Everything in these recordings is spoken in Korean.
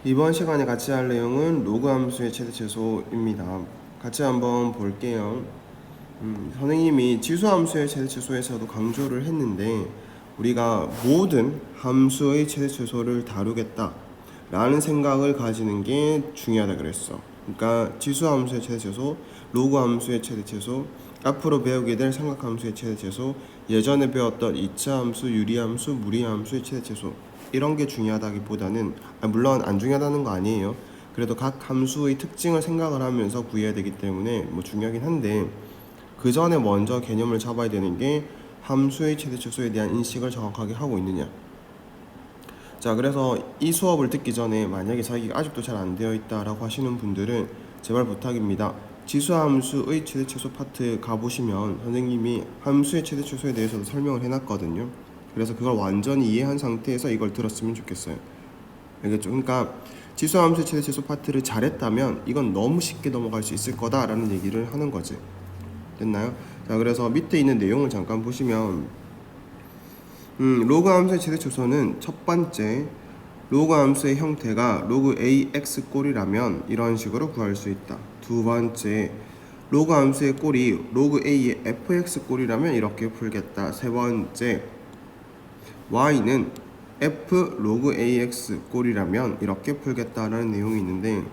이번 시간에 같이 할 내용은 로그 함수의 최대 최소입니다. 같이 한번 볼게요. 선생님이 지수 함수의 최대 최소에서도 강조를 했는데 우리가 모든 함수의 최대 최소를 다루겠다 라는 생각을 가지는 게 중요하다 그랬어. 그러니까 지수 함수의 최대 최소, 로그 함수의 최대 최소, 앞으로 배우게 될 삼각함수의 최대 최소, 예전에 배웠던 이차 함수, 유리 함수, 무리 함수의 최대 최소, 이런 게 중요하다기보다는 물론 안 중요하다는 거 아니에요. 그래도 각 함수의 특징을 생각을 하면서 구해야 되기 때문에 중요하긴 한데, 그 전에 먼저 개념을 잡아야 되는 게 함수의 최대 최소에 대한 인식을 정확하게 하고 있느냐. 자, 그래서 이 수업을 듣기 전에 만약에 자기가 아직도 잘 안 되어 있다라고 하시는 분들은 제발 부탁입니다. 지수함수의 최대 최소 파트 가보시면 선생님이 함수의 최대 최소에 대해서도 설명을 해놨거든요. 그래서 그걸 완전히 이해한 상태에서 이걸 들었으면 좋겠어요. 알겠죠? 그러니까 지수함수의 최대 최소 파트를 잘했다면 이건 너무 쉽게 넘어갈 수 있을 거다라는 얘기를 하는 거지. 됐나요? 자, 그래서 밑에 있는 내용을 잠깐 보시면 로그 함수의 최대 최소는 첫 번째, 로그 함수의 형태가 로그 ax 꼴이라면 이런 식으로 구할 수 있다. 두 번째, 로그 함수의 꼴이 로그 a의 fx 꼴이라면 이렇게 풀겠다. 세 번째, y는 f 로그 ax 꼴이라면 이렇게 풀겠다라는 내용이 있는데,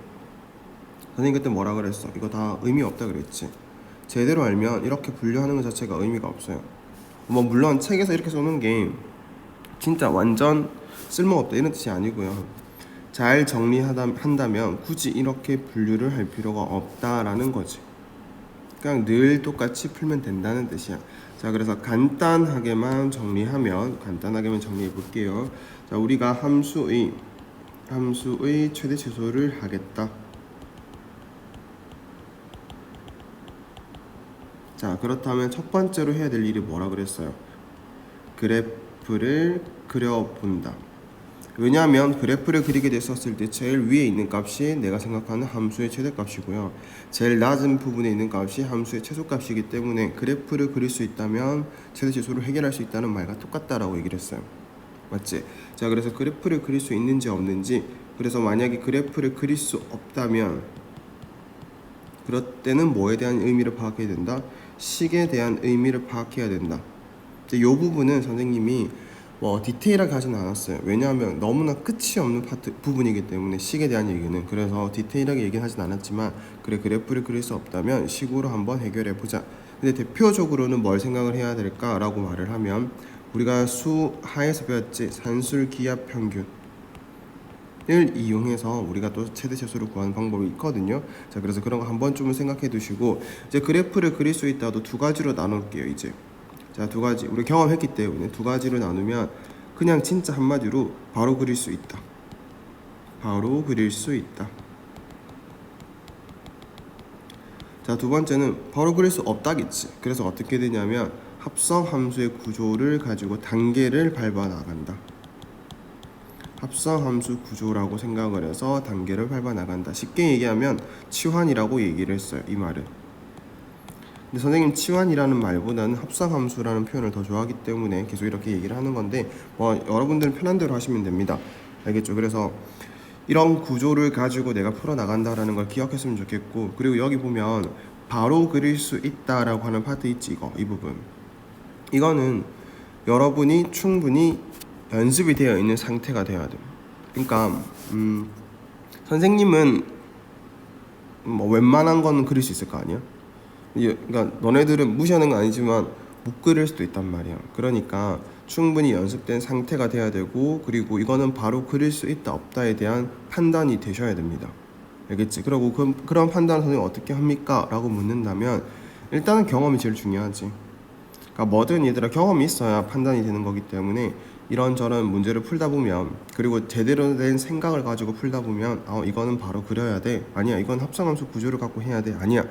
선생님 그때 뭐라 그랬어? 이거 다 의미 없다 그랬지. 제대로 알면 이렇게 분류하는 것 자체가 의미가 없어요. 물론 책에서 이렇게 쏘는 게 진짜 완전 쓸모없다 이런 뜻이 아니고요. 잘 정리한다면 굳이 이렇게 분류를 할 필요가 없다라는 거지. 그냥 늘 똑같이 풀면 된다는 뜻이야. 자, 그래서 간단하게만 정리해 볼게요. 자, 우리가 함수의 최대 최소를 하겠다. 자, 그렇다면 첫 번째로 해야 될 일이 뭐라 그랬어요? 그래프를 그려본다. 왜냐하면 그래프를 그리게 됐었을 때 제일 위에 있는 값이 내가 생각하는 함수의 최대값이고요. 제일 낮은 부분에 있는 값이 함수의 최소값이기 때문에 그래프를 그릴 수 있다면 최대 최소를 해결할 수 있다는 말과 똑같다라고 얘기를 했어요. 맞지? 자, 그래서 그래프를 그릴 수 있는지 없는지, 그래서 만약에 그래프를 그릴 수 없다면 그럴 때는 뭐에 대한 의미를 파악해야 된다? 식에 대한 의미를 파악해야 된다. 이 부분은 선생님이 디테일하게 하진 않았어요. 왜냐하면 너무나 끝이 없는 부분이기 때문에 식에 대한 얘기는. 그래서 디테일하게 얘기는 하진 않았지만, 그래, 그래프를 그릴 수 없다면 식으로 한번 해결해 보자. 근데 대표적으로는 뭘 생각을 해야 될까라고 말을 하면, 우리가 수하에서 배웠지, 산술 기압 평균 을 이용해서 우리가 또 최대 최소를 구하는 방법이 있거든요. 자, 그래서 그런 거 한 번쯤은 생각해 두시고, 이제 그래프를 그릴 수 있다도 두 가지로 나눌게요. 이제 자, 두 가지 우리 경험했기 때문에 두 가지로 나누면 그냥 진짜 한마디로 바로 그릴 수 있다. 바로 그릴 수 있다. 자, 두 번째는 바로 그릴 수 없다겠지. 그래서 어떻게 되냐면 합성 함수의 구조를 가지고 단계를 밟아 나간다. 합성 함수 구조라고 생각을 해서 단계를 밟아 나간다. 쉽게 얘기하면 치환이라고 얘기를 했어요. 이 말은. 근데 선생님 치환이라는 말보다는 합성 함수라는 표현을 더 좋아하기 때문에 계속 이렇게 얘기를 하는 건데, 여러분들은 편한 대로 하시면 됩니다. 알겠죠? 그래서 이런 구조를 가지고 내가 풀어 나간다라는 걸 기억했으면 좋겠고, 그리고 여기 보면 바로 그릴 수 있다라고 하는 파트 있지, 이 부분. 이거는 여러분이 충분히 연습이 되어 있는 상태가 돼야 돼요. 그러니까 선생님은 웬만한 거는 그릴 수 있을 거 아니야? 그러니까 너네들은 무시하는 건 아니지만 못 그릴 수도 있단 말이야. 그러니까 충분히 연습된 상태가 돼야 되고, 그리고 이거는 바로 그릴 수 있다 없다에 대한 판단이 되셔야 됩니다. 알겠지? 그리고 그런 판단을 선생님 어떻게 합니까? 라고 묻는다면 일단은 경험이 제일 중요하지. 그러니까 뭐든 얘들아 경험이 있어야 판단이 되는 거기 때문에 이런저런 문제를 풀다 보면, 그리고 제대로 된 생각을 가지고 풀다 보면 이거는 바로 그려야 돼. 아니야, 이건 합성함수 구조를 갖고 해야 돼. 아니야,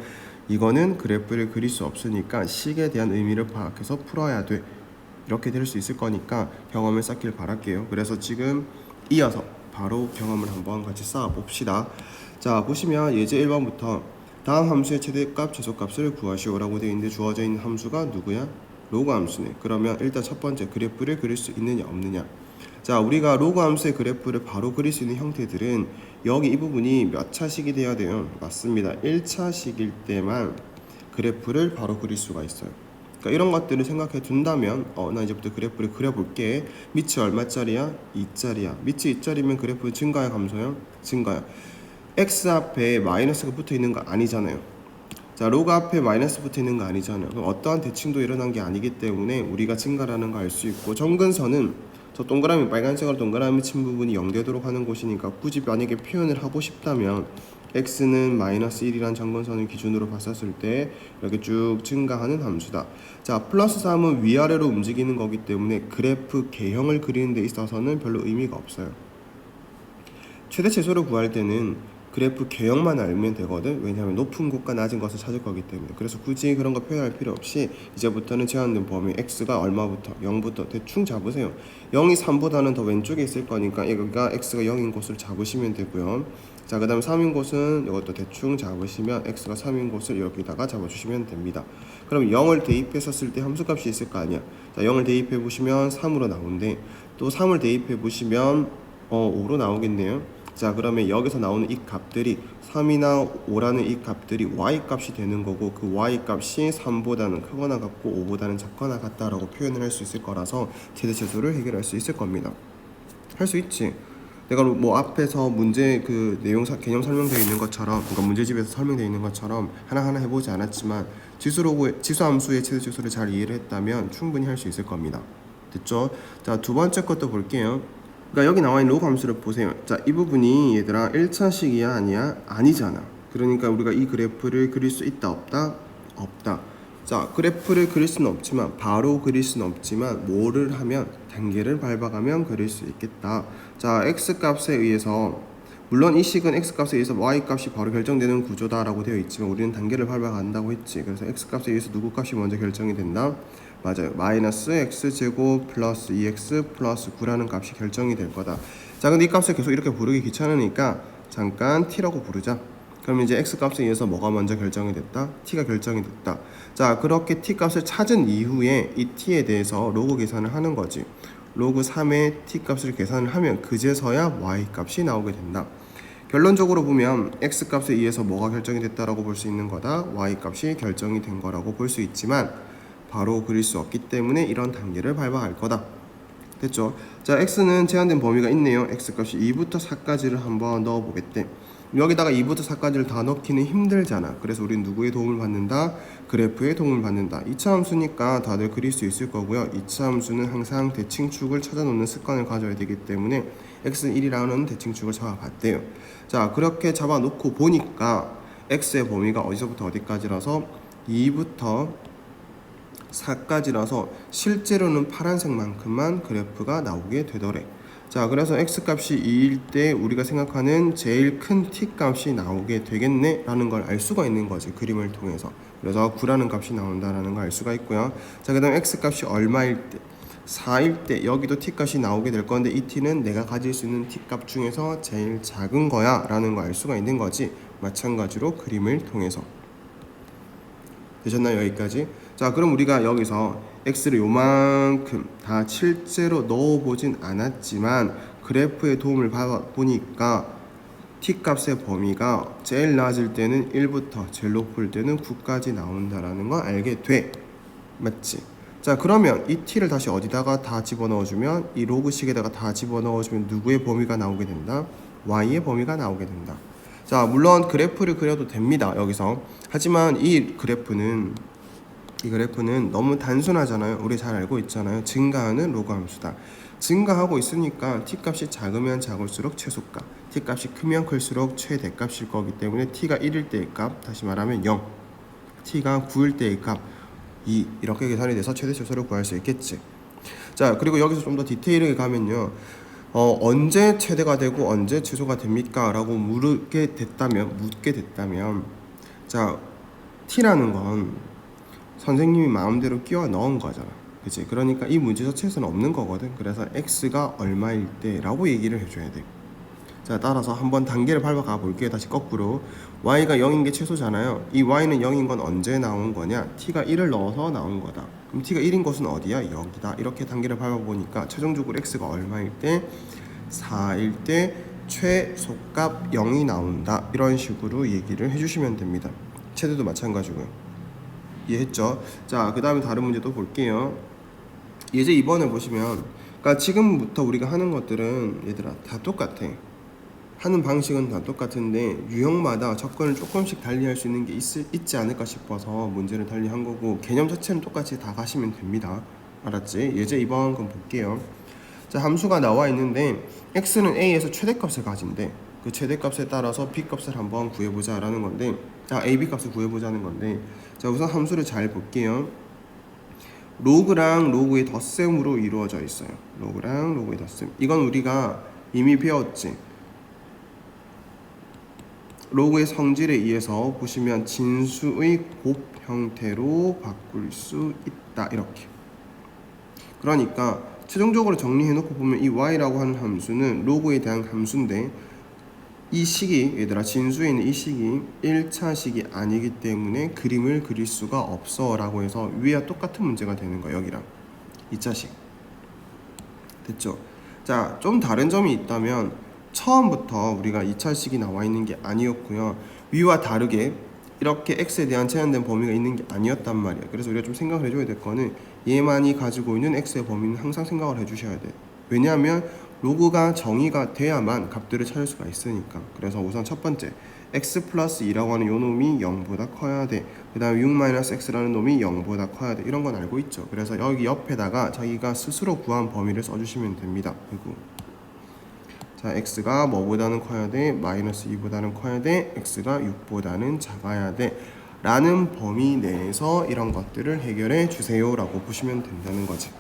이거는 그래프를 그릴 수 없으니까 식에 대한 의미를 파악해서 풀어야 돼. 이렇게 될 수 있을 거니까 경험을 쌓길 바랄게요. 그래서 지금 이어서 바로 경험을 한번 같이 쌓아 봅시다. 자, 보시면 예제 1번부터 다음 함수의 최대값, 최소값을 구하시오라고 되어 있는데 주어져 있는 함수가 누구야? 로그 함수네. 그러면 일단 첫 번째 그래프를 그릴 수 있느냐 없느냐. 자, 우리가 로그 함수의 그래프를 바로 그릴 수 있는 형태들은 여기 이 부분이 몇 차식이 돼야 돼요? 맞습니다. 1차식일 때만 그래프를 바로 그릴 수가 있어요. 그러니까 이런 것들을 생각해 둔다면 나 이제부터 그래프를 그려볼게. 밑이 얼마짜리야? 2짜리야. 밑이 2짜리면 그래프 증가야 감소야? 증가야. x 앞에 마이너스가 붙어 있는 거 아니잖아요. 자, 로그 앞에 마이너스 붙어 있는 거 아니잖아요. 그럼 어떠한 대칭도 일어난 게 아니기 때문에 우리가 증가라는 거 알 수 있고, 점근선은 저 동그라미 빨간색으로 동그라미 친 부분이 0 되도록 하는 곳이니까 굳이 만약에 표현을 하고 싶다면 x는 마이너스 1이란 점근선을 기준으로 봤었을 때 이렇게 쭉 증가하는 함수다. 자, 플러스 3은 위아래로 움직이는 거기 때문에 그래프 개형을 그리는 데 있어서는 별로 의미가 없어요. 최대 최소를 구할 때는 그래프 개형만 알면 되거든. 왜냐하면 높은 곳과 낮은 것을 찾을 거기 때문에. 그래서 굳이 그런 거 표현할 필요 없이 이제부터는 제한된 범위 x가 얼마부터 0부터 대충 잡으세요. 0이 3보다는 더 왼쪽에 있을 거니까 여기가 x가 0인 곳을 잡으시면 되고요. 자, 그 다음 3인 곳은 이것도 대충 잡으시면 x가 3인 곳을 여기다가 잡아주시면 됩니다. 그럼 0을 대입했었을 때 함수값이 있을 거 아니야. 자, 0을 대입해 보시면 3으로 나오는데 또 3을 대입해 보시면 5로 나오겠네요. 자, 그러면 여기서 나오는 이 값들이 3이나 5라는 이 값들이 y값이 되는 거고, 그 y값이 3보다는 크거나 같고 5보다는 작거나 같다라고 표현을 할 수 있을 거라서 최대최소를 해결할 수 있을 겁니다. 할 수 있지. 내가 뭐 앞에서 문제 그 내용 개념 설명되어 있는 것처럼, 그러니까 문제집에서 설명되어 있는 것처럼 하나하나 해보지 않았지만 지수 함수의 최대최소를 잘 이해를 했다면 충분히 할 수 있을 겁니다. 됐죠? 자, 두 번째 것도 볼게요. 그러니까 여기 나와 있는 로그 함수를 보세요. 자, 이 부분이 얘들아 1차식이야 아니야? 아니잖아. 그러니까 우리가 이 그래프를 그릴 수 있다 없다? 없다. 자, 그래프를 그릴 수는 없지만, 바로 그릴 수는 없지만 뭐를 하면, 단계를 밟아가면 그릴 수 있겠다. 자, x값에 의해서, 물론 이 식은 x값에 의해서 y값이 바로 결정되는 구조다라고 되어 있지만 우리는 단계를 밟아간다고 했지. 그래서 x값에 의해서 누구 값이 먼저 결정이 된다? 맞아요. 마이너스 x제곱 플러스 2x 플러스 9라는 값이 결정이 될 거다. 자, 근데 이 값을 계속 이렇게 부르기 귀찮으니까 잠깐 t라고 부르자. 그럼 이제 x값에 의해서 뭐가 먼저 결정이 됐다? t가 결정이 됐다. 자, 그렇게 t값을 찾은 이후에 이 t에 대해서 로그 계산을 하는 거지. 로그 3의 t값을 계산을 하면 그제서야 y값이 나오게 된다. 결론적으로 보면 x값에 의해서 뭐가 결정이 됐다라고 볼 수 있는 거다. y값이 결정이 된 거라고 볼 수 있지만 바로 그릴 수 없기 때문에 이런 단계를 밟아갈 거다. 됐죠? 자, x는 제한된 범위가 있네요. x값이 2부터 4까지를 한번 넣어보겠대. 여기다가 2부터 4까지를 다 넣기는 힘들잖아. 그래서 우리는 누구의 도움을 받는다? 그래프의 도움을 받는다. 2차 함수니까 다들 그릴 수 있을 거고요. 2차 함수는 항상 대칭축을 찾아놓는 습관을 가져야 되기 때문에 x는 1이라는 대칭축을 잡아봤대요. 자, 그렇게 잡아놓고 보니까 x의 범위가 어디서부터 어디까지라서 2부터 4까지라서 실제로는 파란색만큼만 그래프가 나오게 되더래. 자, 그래서 x값이 2일 때 우리가 생각하는 제일 큰 t값이 나오게 되겠네 라는 걸 알 수가 있는 거지, 그림을 통해서. 그래서 9라는 값이 나온다라는 걸 알 수가 있고요. 자, 그 다음 x값이 얼마일 때, 4일 때 여기도 t값이 나오게 될 건데 이 t는 내가 가질 수 있는 t값 중에서 제일 작은 거야 라는 걸 알 수가 있는 거지. 마찬가지로 그림을 통해서. 되셨나요? 여기까지? 자, 그럼 우리가 여기서 x를 요만큼 다 실제로 넣어보진 않았지만 그래프의 도움을 받아보니까 t값의 범위가 제일 낮을 때는 1부터 제일 높을 때는 9까지 나온다라는 걸 알게 돼. 맞지? 자, 그러면 이 t를 다시 어디다가 다 집어넣어주면, 이 로그식에다가 다 집어넣어주면 누구의 범위가 나오게 된다? y의 범위가 나오게 된다. 자, 물론 그래프를 그려도 됩니다, 여기서. 하지만 이 그래프는 너무 단순하잖아요. 우리 잘 알고 있잖아요. 증가하는 로그 함수다. 증가하고 있으니까 t값이 작으면 작을수록 최소값, t값이 크면 클수록 최대값일 거기 때문에 t가 1일 때의 값, 다시 말하면 0, t가 9일 때의 값 2, 이렇게 계산이 돼서 최대 최소를 구할 수 있겠지. 자, 그리고 여기서 좀 더 디테일하게 가면요, 언제 최대가 되고 언제 최소가 됩니까? 라고 묻게 됐다면 자, t라는 건 선생님이 마음대로 끼워 넣은 거잖아. 그치? 그러니까 이 문제 자체에서는 없는 거거든. 그래서 x가 얼마일 때 라고 얘기를 해줘야 돼. 자, 따라서 한번 단계를 밟아가 볼게요. 다시 거꾸로. y가 0인 게 최소잖아요. 이 y는 0인 건 언제 나온 거냐? t가 1을 넣어서 나온 거다. 그럼 t가 1인 곳은 어디야? 여기다. 이렇게 단계를 밟아보니까 최종적으로 x가 얼마일 때? 4일 때 최소값 0이 나온다. 이런 식으로 얘기를 해주시면 됩니다. 최대도 마찬가지고요. 이해했죠? 자, 그 다음에 다른 문제 또 볼게요. 예제 2번을 보시면, 그러니까 지금부터 우리가 하는 것들은 얘들아 다 똑같아. 하는 방식은 다 똑같은데 유형마다 접근을 조금씩 달리 할 수 있는 게 있지 않을까 싶어서 문제를 달리 한 거고, 개념 자체는 똑같이 다 가시면 됩니다. 알았지? 예제 2번 그럼 볼게요. 자, 함수가 나와 있는데 x는 a에서 최대값을 가진대. 그 최대값에 따라서 b값을 한번 구해보자 라는 건데, 자, a, b값을 구해보자는 건데, 자, 우선 함수를 잘 볼게요. 로그랑 로그의 덧셈으로 이루어져 있어요. 로그랑 로그의 덧셈. 이건 우리가 이미 배웠지. 로그의 성질에 의해서 보시면 진수의 곱 형태로 바꿀 수 있다. 이렇게. 그러니까 최종적으로 정리해놓고 보면 이 y라고 하는 함수는 로그에 대한 함수인데, 이 식이 얘들아 진수에 있는 이 식이 1차 식이 아니기 때문에 그림을 그릴 수가 없어 라고 해서 위와 똑같은 문제가 되는 거예요. 여기랑 2차 식. 됐죠? 자, 좀 다른 점이 있다면 처음부터 우리가 2차 식이 나와 있는 게 아니었고요. 위와 다르게 이렇게 x에 대한 제한된 범위가 있는 게 아니었단 말이야. 그래서 우리가 좀 생각을 해줘야 될 거는 얘만이 가지고 있는 x의 범위는 항상 생각을 해주셔야 돼. 왜냐하면 로그가 정의가 돼야만 값들을 찾을 수가 있으니까. 그래서 우선 첫 번째 x 플러스 2라고 하는 요 놈이 0보다 커야 돼. 그 다음에 6 마이너스 x라는 놈이 0보다 커야 돼. 이런 건 알고 있죠. 그래서 여기 옆에다가 자기가 스스로 구한 범위를 써주시면 됩니다. 그리고 자, x가 뭐보다는 커야 돼? 마이너스 2보다는 커야 돼? x가 6보다는 작아야 돼? 라는 범위 내에서 이런 것들을 해결해 주세요 라고 보시면 된다는 거지.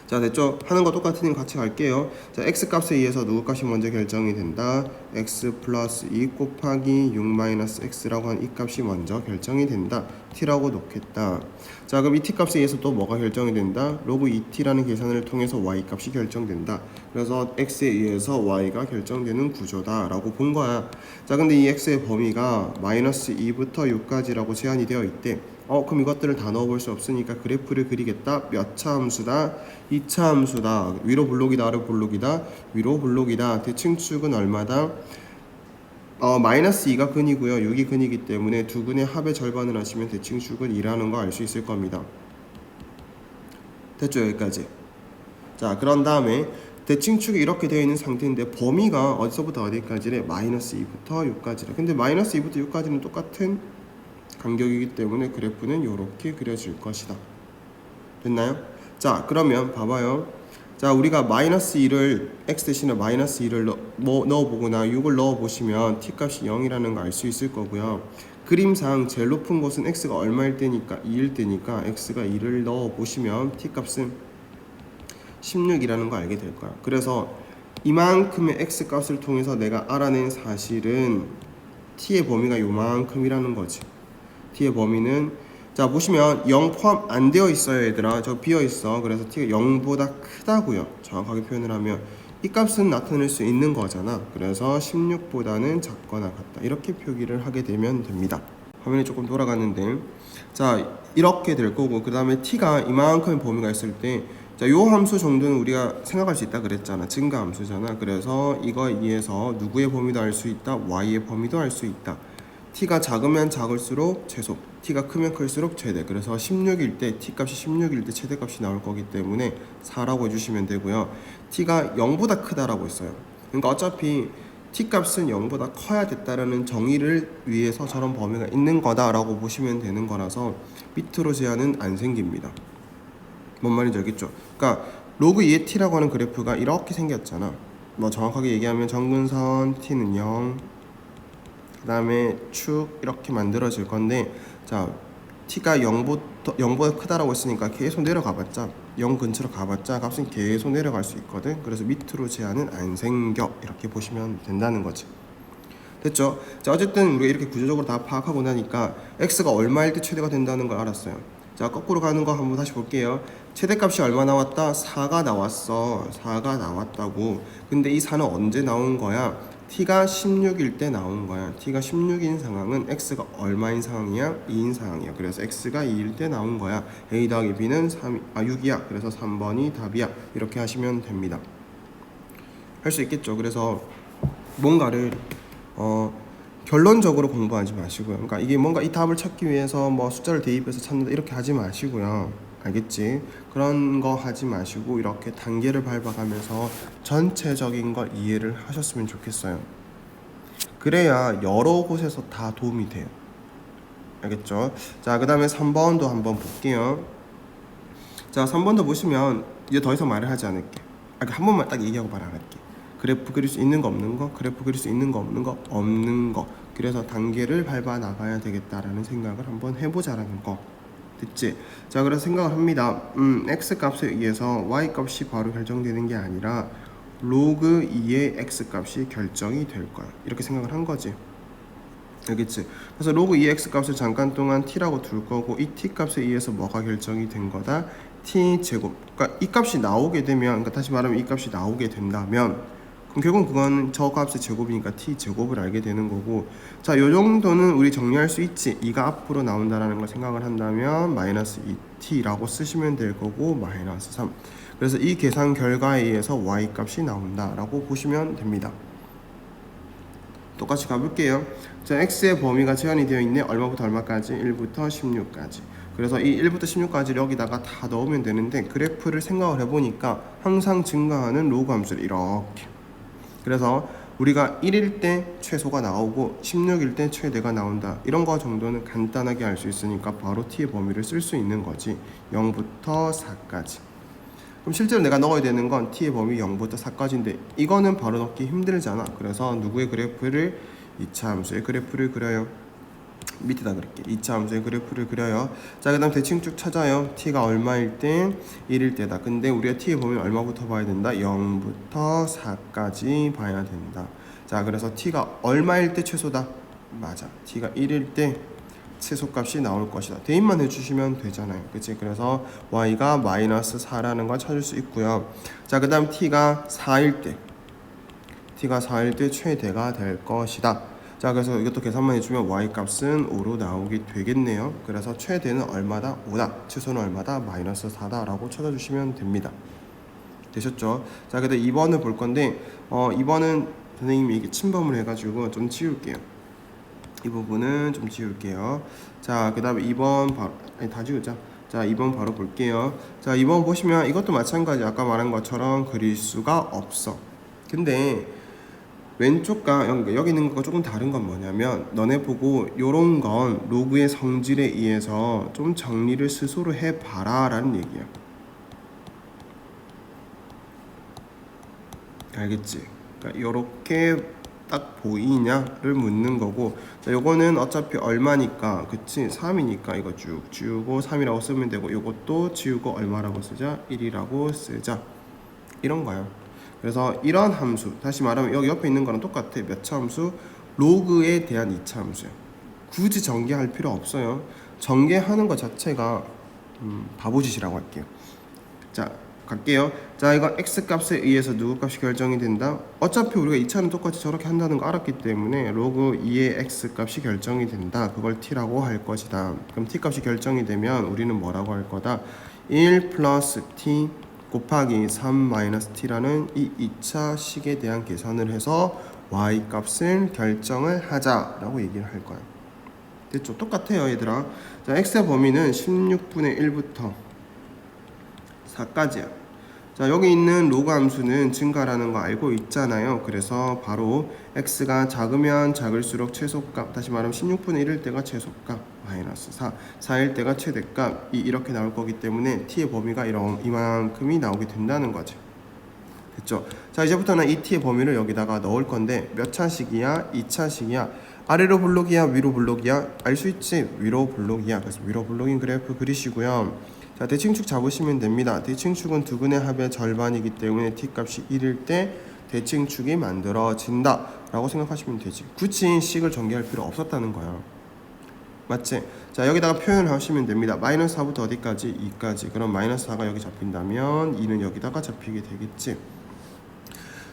자, 됐죠? 하는 거 똑같으니 같이 갈게요. 자, x 값에 의해서 누구 값이 먼저 결정이 된다? x 플러스 2 곱하기 6 마이너스 x라고 한 이 값이 먼저 결정이 된다. t라고 놓겠다. 자, 그럼 이 t 값에 의해서 또 뭐가 결정이 된다? 로그 2t라는 계산을 통해서 y 값이 결정된다. 그래서 x에 의해서 y가 결정되는 구조다 라고 본 거야. 자, 근데 이 x의 범위가 마이너스 2부터 6까지라고 제한이 되어 있대. 그럼 이것들을 다 넣어볼 수 없으니까 그래프를 그리겠다. 몇 차 함수다? 2차 함수다. 위로 블록이다, 아래 블록이다. 위로 블록이다. 대칭축은 얼마다? 마이너스 2가 근이고요. 6이 근이기 때문에 두 근의 합의 절반을 하시면 대칭축은 2라는 거 알 수 있을 겁니다. 됐죠? 여기까지. 자, 그런 다음에 대칭축이 이렇게 되어 있는 상태인데 범위가 어디서부터 어디까지래? 마이너스 2부터 6까지래. 근데 마이너스 2부터 6까지는 똑같은 간격이기 때문에 그래프는 이렇게 그려질 것이다. 됐나요? 자, 그러면 봐봐요. 자, 우리가 마이너스 2를 x 대신에 마이너스 2를 넣어보거나 6을 넣어보시면 t 값이 0이라는 거 알 수 있을 거고요. 그림상 제일 높은 곳은 x가 얼마일 때니까 2일 때니까 x가 2를 넣어보시면 t 값은 16이라는 거 알게 될 거야. 그래서 이만큼의 x 값을 통해서 내가 알아낸 사실은 t의 범위가 요만큼이라는 거지. t의 범위는 자, 보시면 0 포함 안 되어 있어요. 얘들아, 저 비어 있어. 그래서 t가 0보다 크다고요. 정확하게 표현을 하면 이 값은 나타낼 수 있는 거잖아. 그래서 16보다는 작거나 같다. 이렇게 표기를 하게 되면 됩니다. 화면이 조금 돌아갔는데, 자, 이렇게 될 거고, 그 다음에 t가 이만큼의 범위가 있을 때, 자, 요 함수 정도는 우리가 생각할 수 있다 그랬잖아. 증가 함수잖아. 그래서 이거에 의해서 누구의 범위도 알 수 있다, y의 범위도 알 수 있다. t가 작으면 작을수록 최소, t가 크면 클수록 최대. 그래서 16일 때 t 값이 16일 때 최대값이 나올 거기 때문에 4라고 해주시면 되고요. t가 0보다 크다라고 했어요. 그러니까 어차피 t 값은 0보다 커야 됐다라는 정의를 위해서 저런 범위가 있는 거다라고 보시면 되는 거라서 밑으로 제한은 안 생깁니다. 뭔 말인지 알겠죠? 그러니까 로그 2의 t라고 하는 그래프가 이렇게 생겼잖아. 뭐 정확하게 얘기하면 정근선 t는 0, 그 다음에 축 이렇게 만들어질 건데, 자, t가 0보다 크다라고 했으니까 계속 내려가봤자 0 근처로 가봤자 값은 계속 내려갈 수 있거든. 그래서 밑으로 제한은 안 생겨. 이렇게 보시면 된다는 거지. 됐죠? 자, 어쨌든 우리가 이렇게 구조적으로 다 파악하고 나니까 x가 얼마일 때 최대가 된다는 걸 알았어요. 자, 거꾸로 가는 거 한번 다시 볼게요. 최대값이 얼마 나왔다? 4가 나왔어. 4가 나왔다고. 근데 이 4는 언제 나온 거야? t가 16일 때 나온 거야. t가 16인 상황은 x가 얼마인 상황이야? 2인 상황이야. 그래서 x가 2일 때 나온 거야. a 더하기 b는 6이야. 그래서 3번이 답이야. 이렇게 하시면 됩니다. 할 수 있겠죠. 그래서 뭔가를 결론적으로 공부하지 마시고요. 그러니까 이게 뭔가 이 답을 찾기 위해서 뭐 숫자를 대입해서 찾는다 이렇게 하지 마시고요. 알겠지? 그런 거 하지 마시고 이렇게 단계를 밟아가면서 전체적인 걸 이해를 하셨으면 좋겠어요. 그래야 여러 곳에서 다 도움이 돼요. 알겠죠? 자, 그 다음에 3번도 한번 볼게요. 자, 3번도 보시면 이제 더 이상 말을 하지 않을게. 한 번만 딱 얘기하고 말 안 할게. 그래프 그릴 수 있는 거 없는 거, 그래프 그릴 수 있는 거 없는 거, 없는 거. 그래서 단계를 밟아 나가야 되겠다라는 생각을 한번 해보자라는 거. 됐지? 자, 그래서 생각을 합니다. x 값에 의해서 y 값이 바로 결정되는 게 아니라 로그 2의 x 값이 결정이 될 거야. 이렇게 생각을 한 거지. 알겠지? 그래서 로그 2의 x 값을 잠깐 동안 t라고 둘 거고 이 t 값에 의해서 뭐가 결정이 된 거다? t 제곱. 그러니까 이 값이 나오게 되면, 그러니까 다시 말하면 이 값이 나오게 된다면 그럼 결국 그건 저 값의 제곱이니까 t 제곱을 알게 되는 거고, 자, 요 정도는 우리 정리할 수 있지. 2가 앞으로 나온다라는 걸 생각을 한다면 마이너스 2t라고 쓰시면 될 거고 마이너스 3. 그래서 이 계산 결과에 의해서 y 값이 나온다라고 보시면 됩니다. 똑같이 가볼게요. 자, x의 범위가 제한이 되어 있네. 얼마부터 얼마까지? 1부터 16까지. 그래서 이 1부터 16까지를 여기다가 다 넣으면 되는데 그래프를 생각을 해보니까 항상 증가하는 로그 함수를 이렇게, 그래서 우리가 1일 때 최소가 나오고 16일 때 최대가 나온다. 이런 거 정도는 간단하게 알 수 있으니까 바로 t의 범위를 쓸 수 있는 거지. 0부터 4까지. 그럼 실제로 내가 넣어야 되는 건 t의 범위 0부터 4까지인데 이거는 바로 넣기 힘들잖아. 그래서 누구의 그래프를? 2차 함수의 그래프를 그려요. 밑에다 그릴게. 2차 함수의 그래프를 그려요. 자, 그 다음 대칭 쭉 찾아요. t가 얼마일 때? 1일 때다. 근데 우리가 t의 범위는 얼마부터 봐야 된다? 0부터 4까지 봐야 된다. 자, 그래서 t가 얼마일 때 최소다? 맞아. t가 1일 때 최소값이 나올 것이다. 대입만 해주시면 되잖아요. 그치? 그래서 y가 마이너스 4라는 걸 찾을 수 있고요. 자, 그 다음 t가 4일 때 최대가 될 것이다. 자, 그래서 이것도 계산만 해주면 y 값은 5로 나오게 되겠네요. 그래서 최대는 얼마다? 5다. 최소는 얼마다? 마이너스 4다 라고 찾아주시면 됩니다. 되셨죠? 자, 그다음 2번을 볼 건데 2번은 선생님이 이게 침범을 해가지고 좀 지울게요. 이 부분은 좀 지울게요. 자, 그 다음에 2번 바로, 다 지우자. 자, 2번 바로 볼게요. 자, 2번 보시면 이것도 마찬가지 아까 말한 것처럼 그릴 수가 없어. 근데 왼쪽과 여기 있는 거가 조금 다른 건 뭐냐면 너네 보고 요런 건 로그의 성질에 의해서 좀 정리를 스스로 해봐라 라는 얘기야. 알겠지? 그러니까 요렇게 딱 보이냐를 묻는 거고, 자, 요거는 어차피 얼마니까, 그치? 3이니까 이거 쭉 지우고 3이라고 쓰면 되고, 요것도 지우고 얼마라고 쓰자? 1이라고 쓰자. 이런 거야. 그래서 이런 함수, 다시 말하면 여기 옆에 있는 거랑 똑같아. 몇 차 함수? 로그에 대한 2차 함수야. 굳이 전개할 필요 없어요. 전개하는 것 자체가 바보짓이라고 할게요. 자, 갈게요. 자, 이거 x 값에 의해서 누구 값이 결정이 된다? 어차피 우리가 2차는 똑같이 저렇게 한다는 거 알았기 때문에 로그 2의 x 값이 결정이 된다. 그걸 t라고 할 것이다. 그럼 t 값이 결정이 되면 우리는 뭐라고 할 거다? 1 플러스 t 곱하기 3 마이너스 t라는 이 2차 식에 대한 계산을 해서 y 값을 결정을 하자라고 얘기를 할 거야. 됐죠? 똑같아요, 얘들아. 자, x의 범위는 16분의 1부터 4까지야. 자, 여기 있는 로그 함수는 증가라는 거 알고 있잖아요. 그래서 바로 x가 작으면 작을수록 최소값, 다시 말하면 16분의 1일 때가 최소값 마이너스 4, 4일 때가 최대값이 이렇게 나올 거기 때문에 t의 범위가 이만큼이 나오게 된다는 거죠. 됐죠? 자, 이제부터는 이 t의 범위를 여기다가 넣을 건데 몇 차식이야? 2차식이야. 아래로 블록이야? 위로 블록이야? 알 수 있지? 위로 블록이야. 그래서 위로 블록인 그래프 그리시고요. 자, 대칭축 잡으시면 됩니다. 대칭축은 두근의 합의 절반이기 때문에 t값이 1일 때 대칭축이 만들어진다 라고 생각하시면 되지. 굳이 식을 전개할 필요 없었다는 거야. 맞지? 자, 여기다가 표현을 하시면 됩니다. 마이너스 4부터 어디까지? 2까지. 그럼 마이너스 4가 여기 잡힌다면 2는 여기다가 잡히게 되겠지.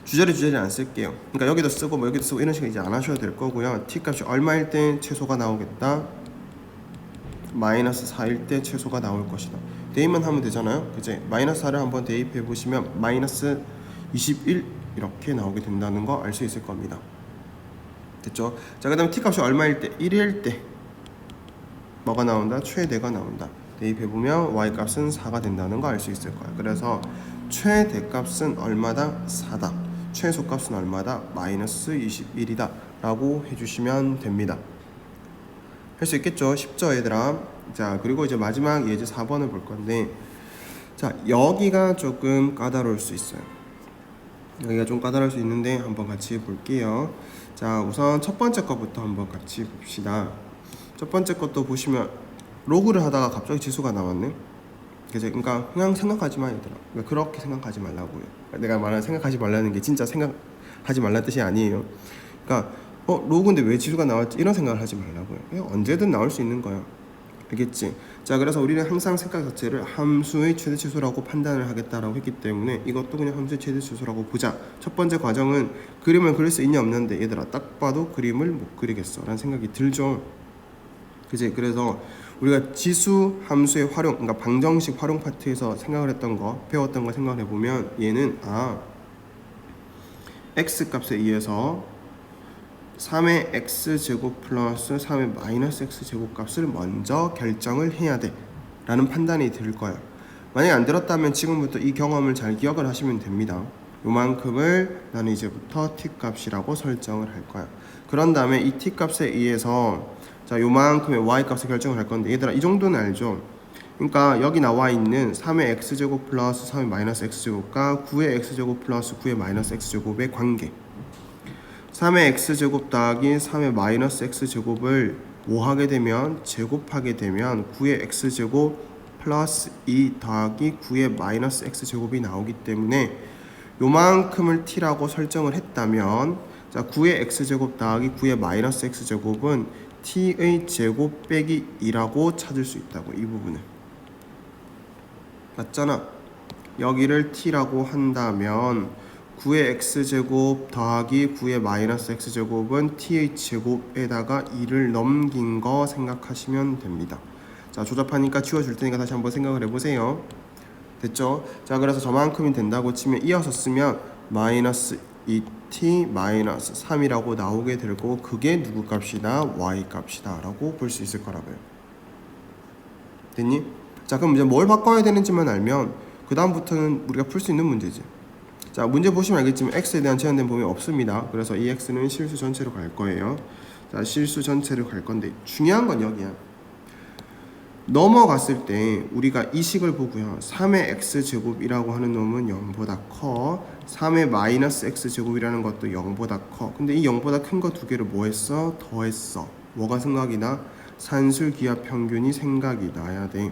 주저리 안 쓸게요. 그러니까 여기도 쓰고 뭐 여기도 쓰고 이런 식으로 이제 안 하셔도 될 거고요. t 값이 얼마일 때 최소가 나오겠다. 마이너스 4일 때 최소가 나올 것이다. 대입만 하면 되잖아요. 그제 마이너스 4를 한번 대입해 보시면 마이너스 21 이렇게 나오게 된다는 거 알 수 있을 겁니다. 됐죠? 자, 그다음에 t 값이 얼마일 때 1일 때 뭐가 나온다? 최대가 나온다. 대입해 보면 y 값은 4가 된다는 거 알 수 있을 거예요. 그래서 최대값은 얼마다? 4다. 최소값은 얼마다? 마이너스 21이다 라고 해주시면 됩니다. 할 수 있겠죠? 쉽죠 얘들아? 자, 그리고 이제 마지막 예제 4번을 볼 건데, 자, 여기가 조금 까다로울 수 있어요. 여기가 좀 까다로울 수 있는데 한번 같이 볼게요. 자, 우선 첫 번째 것부터 한번 같이 봅시다. 첫 번째 것도 보시면 로그를 하다가 갑자기 지수가 나왔네. 그러니까 그냥 생각하지 마 얘들아. 그러니까 그렇게 생각하지 말라고요. 내가 말하는 생각하지 말라는 게 진짜 생각하지 말라는 뜻이 아니에요. 그러니까 로그인데 왜 지수가 나왔지? 이런 생각을 하지 말라고요. 그냥 언제든 나올 수 있는 거야. 알겠지? 자, 그래서 우리는 항상 생각 자체를 함수의 최대치수라고 판단을 하겠다라고 했기 때문에 이것도 그냥 함수의 최대치수라고 보자. 첫 번째 과정은 그림을 그릴 수 있냐 없는데 얘들아 딱 봐도 그림을 못 그리겠어 라는 생각이 들죠. 그지? 그래서 우리가 지수 함수의 활용, 그러니까 방정식 활용 파트에서 생각을 했던 거, 배웠던 거 생각을 해보면 얘는 x 값에 의해서 3의 x제곱 플러스 3의 마이너스 x제곱 값을 먼저 결정을 해야 돼 라는 판단이 들 거야. 만약에 안 들었다면 지금부터 이 경험을 잘 기억을 하시면 됩니다. 요만큼을 나는 이제부터 t 값이라고 설정을 할 거야. 그런 다음에 이 t 값에 의해서 자, 요만큼의 y 값을 결정을 할 건데 얘들아 이 정도는 알죠? 그러니까 여기 나와 있는 3의 x제곱 플러스 3의 마이너스 x제곱과 9의 x제곱 플러스 9의 마이너스 x제곱의 관계, 3의 x제곱 더하기 3의 마이너스 x제곱을 뭐 하게 되면 제곱하게 되면 9의 x제곱 플러스 2 더하기 9의 마이너스 x제곱이 나오기 때문에 요만큼을 t라고 설정을 했다면 자 9의 x제곱 더하기 9의 마이너스 x제곱은 t의 제곱 빼기 2라고 찾을 수 있다고. 이 부분을 맞잖아. 여기를 t라고 한다면 9의 x제곱 더하기 9의 마이너스 x제곱은 t의 제곱에다가 2를 넘긴 거 생각하시면 됩니다. 자, 조잡하니까 지워줄 테니까 다시 한번 생각을 해보세요. 됐죠? 자, 그래서 저만큼이 된다고 치면 이어서 쓰면 마이너스 2t 마이너스 3이라고 나오게 될 거고 그게 누구 값이다? y 값이다 라고 볼 수 있을 거라고요. 됐니? 자, 그럼 이제 뭘 바꿔야 되는지만 알면 그 다음부터는 우리가 풀 수 있는 문제지. 자, 문제 보시면 알겠지만 x에 대한 제한된 범위 없습니다. 그래서 이 x는 실수 전체로 갈 거예요. 자, 실수 전체로 갈 건데 중요한 건 여기야. 넘어갔을 때 우리가 이 식을 보고요. 3의 x제곱이라고 하는 놈은 0보다 커. 3의 마이너스 x제곱이라는 것도 0보다 커. 근데 이 0보다 큰 거 두 개를 뭐 했어? 더했어. 뭐가 생각이 나? 산술기하 평균이 생각이 나야 돼.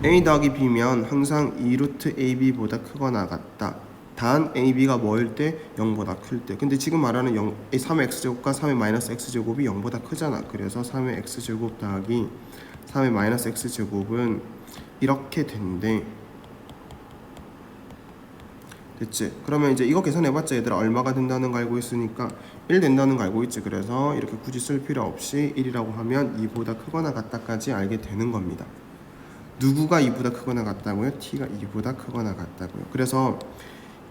a 더하기 b면 항상 2루트 ab보다 크거나 같다. 단 ab가 뭐일 때? 0보다 클 때. 근데 지금 말하는 3의 x제곱과 3의 마이너스 x제곱이 0보다 크잖아. 그래서 3의 x제곱 더하기 3의 마이너스 x제곱은 이렇게 된대. 됐지? 그러면 이제 이거 계산해봤자 얘들아 얼마가 된다는 거 알고 있으니까 1 된다는 거 알고 있지? 그래서 이렇게 굳이 쓸 필요 없이 1이라고 하면 2보다 크거나 같다까지 알게 되는 겁니다. 누구가 2보다 크거나 같다고요? t가 2보다 크거나 같다고요. 그래서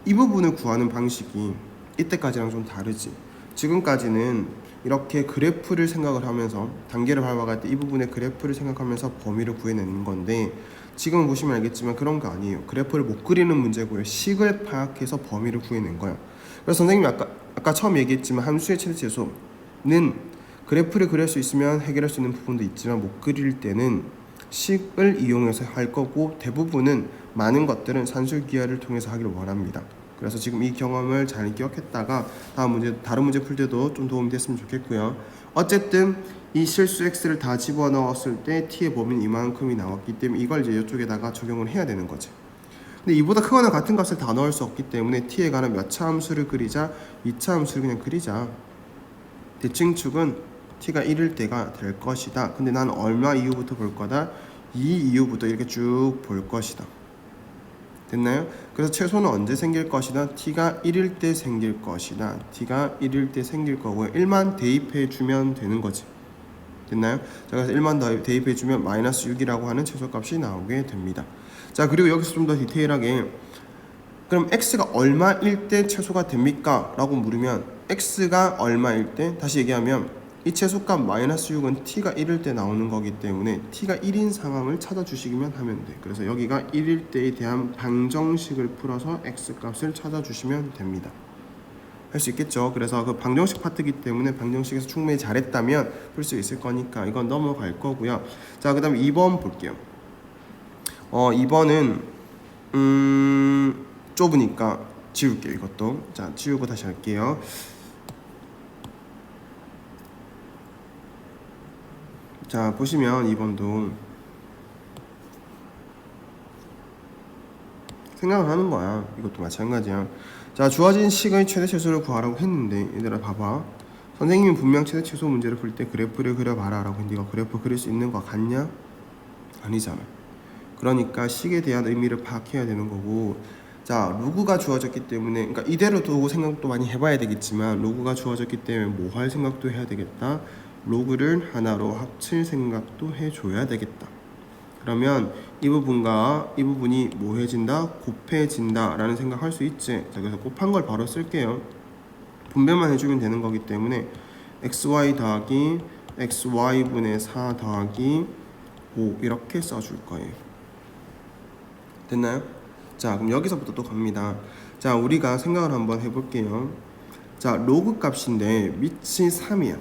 이 부분을 구하는 방식이 이때까지랑 좀 다르지. 지금까지는 이렇게 그래프를 생각을 하면서 단계를 밟아갈 때 이 부분의 그래프를 생각하면서 범위를 구해내는 건데 지금 보시면 알겠지만 그런 거 아니에요. 그래프를 못 그리는 문제고요. 식을 파악해서 범위를 구해낸 거예요. 그래서 선생님이 아까 처음 얘기했지만 함수의 최대치수는 그래프를 그릴 수 있으면 해결할 수 있는 부분도 있지만 못 그릴 때는 식을 이용해서 할 거고 대부분은 많은 것들은 산술기하를 통해서 하기를 원합니다. 그래서 지금 이 경험을 잘 기억했다가 다른 문제 풀 때도 좀 도움이 됐으면 좋겠고요. 어쨌든 이 실수 x를 다 집어넣었을 때 t의 범위는 이만큼이 나왔기 때문에 이걸 이제 이쪽에다가 적용을 해야 되는 거지. 근데 이보다 크거나 같은 값을 다 넣을 수 없기 때문에 t에 관한 몇 차 함수를 그리자? 2차 함수를 그냥 그리자. 대칭축은 t가 1일 때가 될 것이다. 근데 난 얼마 이후부터 볼 거다? 2 이후부터 이렇게 쭉 볼 것이다. 됐나요? 그래서 최소는 언제 생길 것이다? t가 1일 때 생길 것이다. t가 1일 때 생길 거고요. 1만 대입해 주면 되는 거지. 됐나요? 자, 그래서 1만 대입해 주면 마이너스 6이라고 하는 최소값이 나오게 됩니다. 자, 그리고 여기서 좀 더 디테일하게 그럼 x가 얼마일 때 최소가 됩니까? 라고 물으면 x가 얼마일 때, 다시 얘기하면 이 최소값 마이너스 6은 t가 1일 때 나오는 거기 때문에 t가 1인 상황을 찾아주시기만 하면 돼. 그래서 여기가 1일 때에 대한 방정식을 풀어서 x값을 찾아주시면 됩니다. 할 수 있겠죠. 그래서 그 방정식 파트이기 때문에 방정식에서 충분히 잘했다면 풀 수 있을 거니까 이건 넘어갈 거고요. 자, 그 다음에 2번 볼게요. 2번은 좁으니까 지울게요. 이것도. 자, 지우고 다시 할게요. 자, 보시면 2번도 생각을 하는 거야. 이것도 마찬가지야. 자, 주어진 식의 최대 최소를 구하라고 했는데 얘들아 봐봐. 선생님이 분명 최대 최소 문제를 풀 때 그래프를 그려봐라 라고 했는데 이거 그래프 그릴 수 있는 거 같냐? 아니잖아. 그러니까 식에 대한 의미를 파악해야 되는 거고, 자, 로그가 주어졌기 때문에, 그러니까 이대로 두고 생각도 많이 해봐야 되겠지만 로그가 주어졌기 때문에 뭐 할 생각도 해야 되겠다. 로그를 하나로 합칠 생각도 해줘야 되겠다. 그러면 이 부분과 이 부분이 뭐 해진다? 곱해진다 라는 생각할 수 있지. 자, 그래서 곱한 걸 바로 쓸게요. 분배만 해주면 되는 거기 때문에 xy 더하기 xy분의 4 더하기 5 이렇게 써줄 거예요. 됐나요? 자, 그럼 여기서부터 또 갑니다. 자, 우리가 생각을 한번 해볼게요. 자, 로그 값인데 밑이 3이야.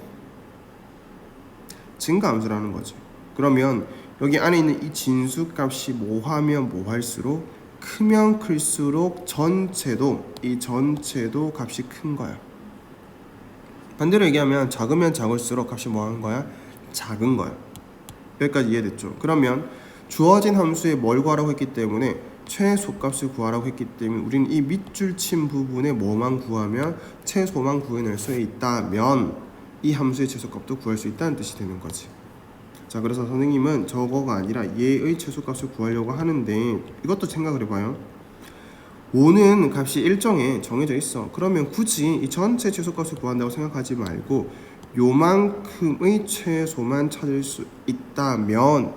증가함수라는 거지. 그러면 여기 안에 있는 이 진수 값이 뭐하면 뭐할수록 크면 클수록 이 전체도 값이 큰 거야. 반대로 얘기하면 작으면 작을수록 값이 뭐하는 거야? 작은 거야. 여기까지 이해됐죠? 그러면 주어진 함수에 뭘 구하라고 했기 때문에 최소값을 구하라고 했기 때문에 우리는 이 밑줄 친 부분에 뭐만 구하면 최소만 구해낼 수 있다면 이 함수의 최소값도 구할 수 있다는 뜻이 되는 거지. 자, 그래서 선생님은 저거가 아니라 얘의 최소값을 구하려고 하는데 이것도 생각을 해봐요. 5는 값이 일정에 정해져 있어. 그러면 굳이 이 전체 최소값을 구한다고 생각하지 말고 요만큼의 최소만 찾을 수 있다면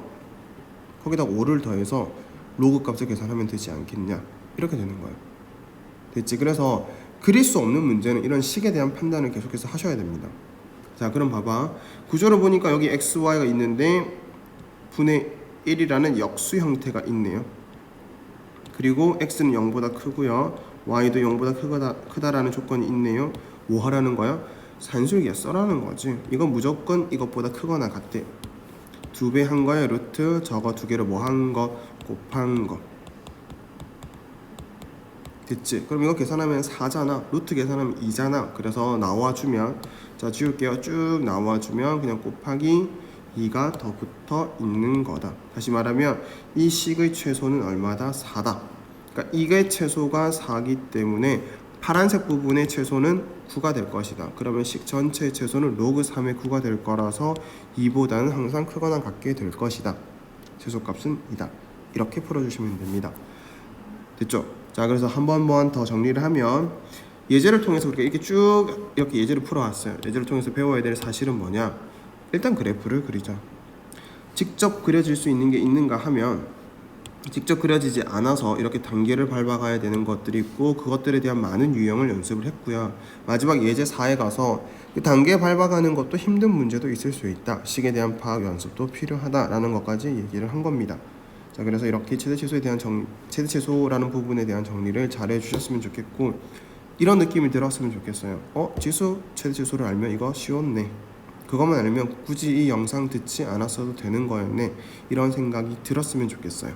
거기다 5를 더해서 로그 값을 계산하면 되지 않겠냐, 이렇게 되는 거예요. 됐지? 그래서 그릴 수 없는 문제는 이런 식에 대한 판단을 계속해서 하셔야 됩니다. 자, 그럼 봐봐. 구조를 보니까 여기 xy가 있는데 분의 1이라는 역수 형태가 있네요. 그리고 x는 0보다 크고요, y도 0보다 크다라는 조건이 있네요. 뭐 하라는 거야? 산술기야, 써라는 거지. 이건 무조건 이것보다 크거나 같대. 2배 한 거에 루트 저거 2개로 뭐 한 거? 곱한 거. 됐지? 그럼 이거 계산하면 4잖아. 루트 계산하면 2잖아. 그래서 나와주면, 자, 지울게요. 쭉 나와주면 그냥 곱하기 2가 더 붙어 있는 거다. 다시 말하면 이 식의 최소는 얼마다? 4다. 그러니까 이게 최소가 4기 때문에 파란색 부분의 최소는 9가 될 것이다. 그러면 식 전체의 최소는 로그 3의 9가 될 거라서 2보다는 항상 크거나 같게 될 것이다. 최소값은 2다. 이렇게 풀어주시면 됩니다. 됐죠? 자, 그래서 한 번 더 정리를 하면 예제를 통해서 우리가 이렇게 쭉 이렇게 예제를 풀어왔어요. 예제를 통해서 배워야 될 사실은 뭐냐? 일단 그래프를 그리자. 직접 그려질 수 있는 게 있는가 하면 직접 그려지지 않아서 이렇게 단계를 밟아가야 되는 것들이 있고 그것들에 대한 많은 유형을 연습을 했고요. 마지막 예제 4에 가서 그 단계 밟아가는 것도 힘든 문제도 있을 수 있다. 식에 대한 파악 연습도 필요하다라는 것까지 얘기를 한 겁니다. 자, 그래서 이렇게 최대최소에 대한 최대최소라는 부분에 대한 정리를 잘 해주셨으면 좋겠고, 이런 느낌이 들었으면 좋겠어요. 지수 최대최소를 알면 이거 쉬웠네. 그것만 알면 굳이 이 영상 듣지 않았어도 되는 거였네. 이런 생각이 들었으면 좋겠어요.